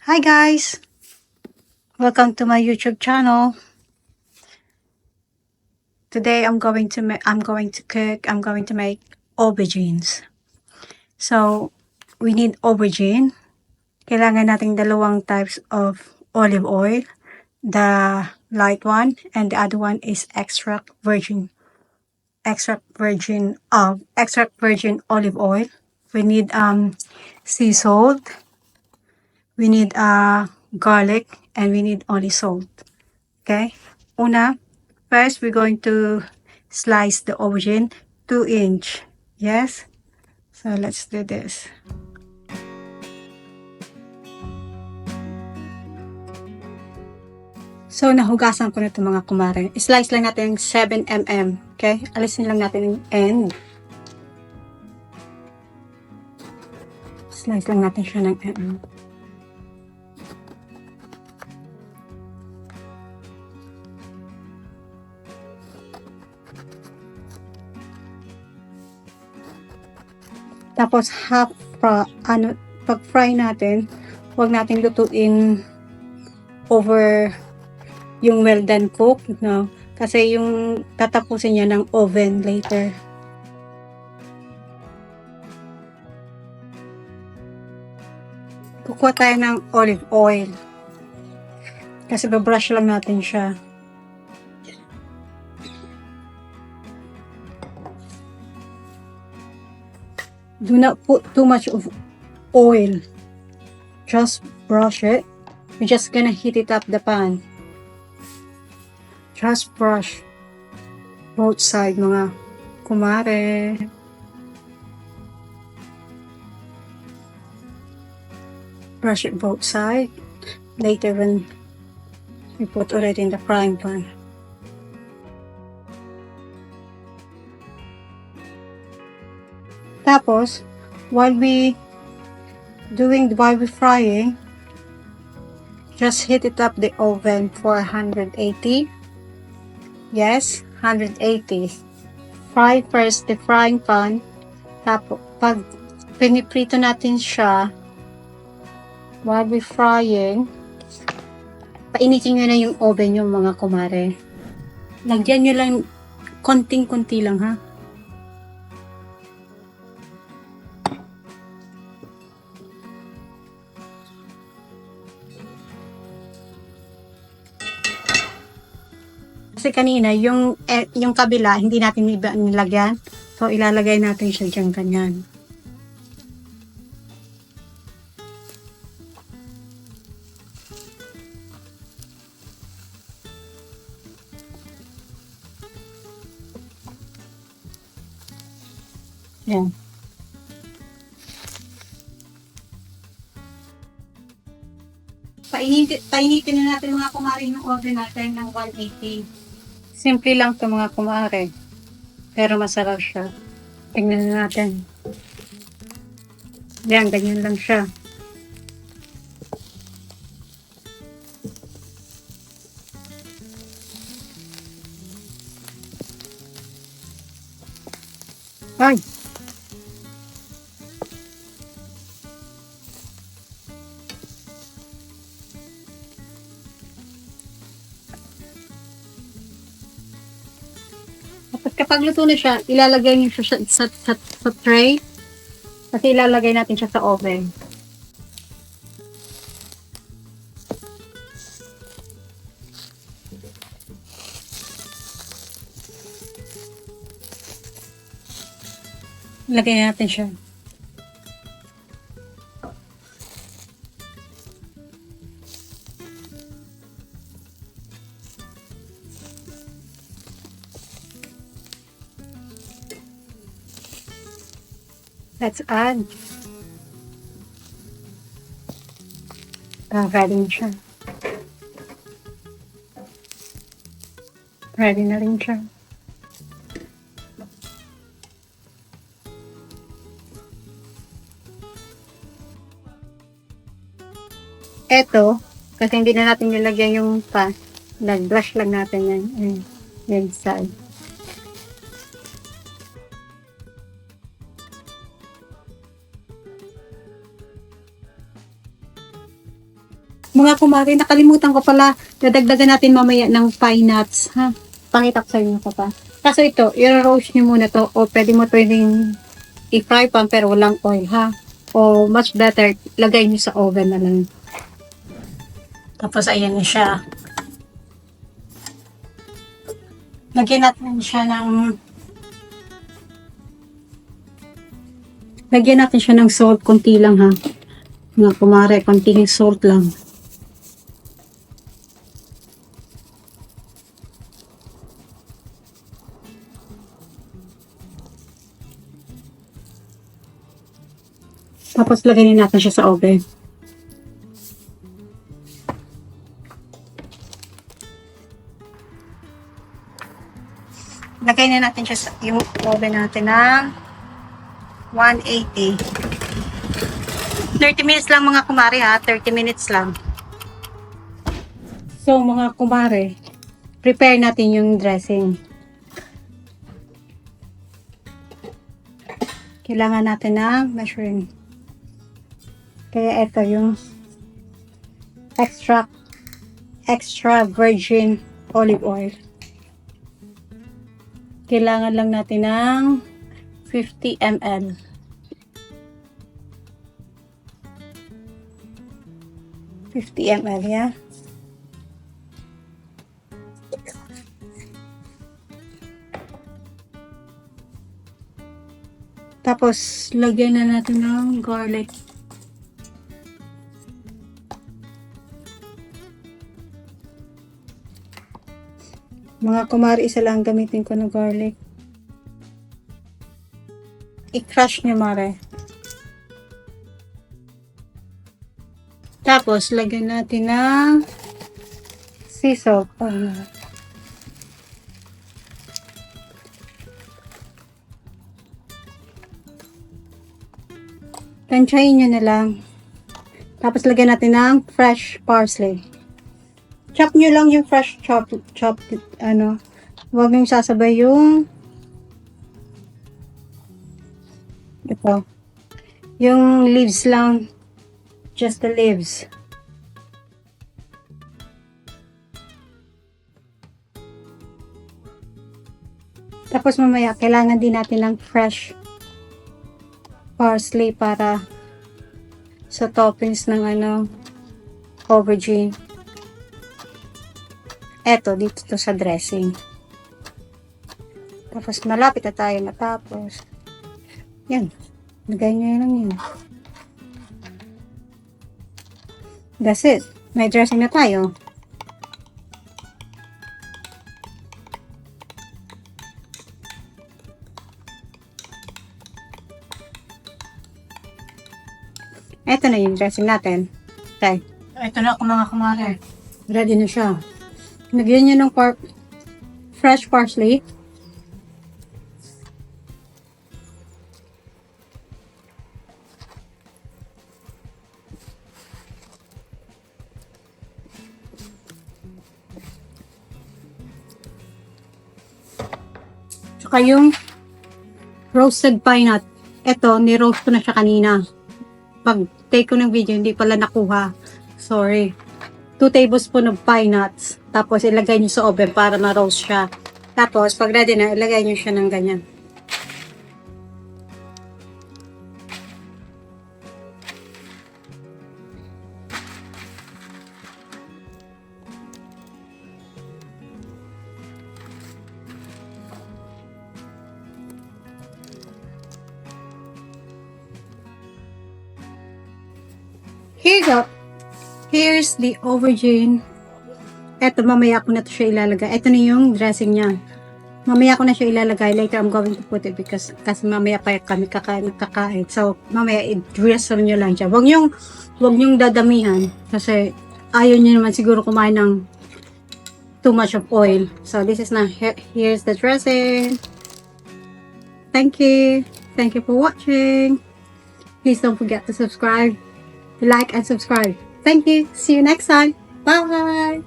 Hi guys! Welcome to my YouTube channel. Today I'm going to make aubergines. So, we need aubergine. Kailangan nating dalawang types of olive oil. The light one and the other one is extract virgin olive oil. We need sea salt. We need garlic, and we need only salt. Okay? First we're going to slice the aubergine 2-inch. Yes? So let's do this. So nahugasan ko na ito mga kumare. Slice lang natin yung 7 mm. Okay? Alisin lang natin yung end. Slice lang natin siya ng mm. Tapos pag fry natin, huwag natin lutuin over yung well done cook, no? Kasi yung tatapusin niya ng oven later. Kukuha tayo ng olive oil. Kasi babrush lang natin siya. Do not put too much of oil. Just brush it. We're just gonna heat it up the pan. Just brush both sides mga kumare. Brush it both sides. Later when we put already in the frying pan. Tapos, while we're frying, just heat it up the oven for 180. Yes, 180. Fry first the frying pan. Tapos, pag piniprito natin siya, while we're frying, painitin nyo na yung oven yung mga kumare. Lagyan nyo lang, konting-konti lang ha. Kasi kanina, yung kabila, hindi natin nilagyan. So, ilalagay natin siya dyan ganyan. Yan. Painitin na natin mga kumare yung oven natin ng 180. Simple lang ito mga kumare. Pero masarap siya. Tingnan natin. Yan, ganyan lang siya. Ay! Kapag luto na siya, ilalagay niyo siya sa tray. Kasi ilalagay natin siya sa oven. Ilagay natin siya. Let's add. Ready na siya. Ready na rin siya. Eto, kasi hindi na natin nilagyan yung pan. Nag-brush lang natin yan. Yan side. Mga kumari, nakalimutan ko pala. Dadagdagan natin mamaya ng pine nuts. Ha? Pakita ko sa inyo pa pa. Kaso ito, i-roast nyo muna to. O pwede mo pwedeng i-fry pan pero walang oil ha. O much better, lagay nyo sa oven na lang. Tapos ayan na siya. Lagyan natin siya ng salt, konti lang ha. Mga kumare, konting salt lang. Tapos lagyan natin siya sa oven. Lagay na natin siya sa yung oven natin ng 180. 30 minutes lang mga kumare ha. 30 minutes lang. So mga kumare, prepare natin yung dressing. Kailangan natin ng measuring. Kaya ito yung extra virgin olive oil. Kailangan lang natin ng 50 ml. 50 ml, yeah. Tapos, lagyan na natin ng garlic. Mga kumari, isa lang gamitin ko ng garlic. I-crush nyo, mare. Tapos, lagyan natin ng sea salt. Tansyahin nyo na lang. Tapos, lagyan natin ng fresh parsley. Chop nyo lang yung fresh chop, huwag nyo sasabay yung ito. Yung leaves lang. Just the leaves. Tapos mamaya, kailangan din natin ng fresh parsley para sa toppings ng aubergine. Eto, dito to sa dressing. Tapos malapit na tayo matapos. Yan. Lagay nyo lang yun. That's it. May dressing na tayo. Eto na yung dressing natin. Okay. Ito na ako mga kumare. Ready na siya. Lagyan nyo ng fresh parsley. Tsaka yung roasted pine nut. Ito, ni-roast ko na siya kanina. Pag take ko ng video, hindi pala nakuha. Sorry. 2 tablespoons of pine nuts. Tapos, ilagay nyo sa oven para ma-roast siya. Tapos, pag ready na, ilagay nyo siya ng ganyan. Here you go. Here's the aubergine. Eto, mamaya ko na to siya ilalagay. Ito na yung dressing niya. Mamaya ko na siya ilalagay. Later, I'm going to put it kasi mamaya pa kami kakain. So, mamaya, i-drizzle nyo lang siya. Huwag nyong dadamihan. Kasi, ayaw nyo naman siguro kumain ng too much of oil. So, this is now, here's the dressing. Thank you. Thank you for watching. Please don't forget to subscribe, like, and subscribe. Thank you. See you next time. Bye.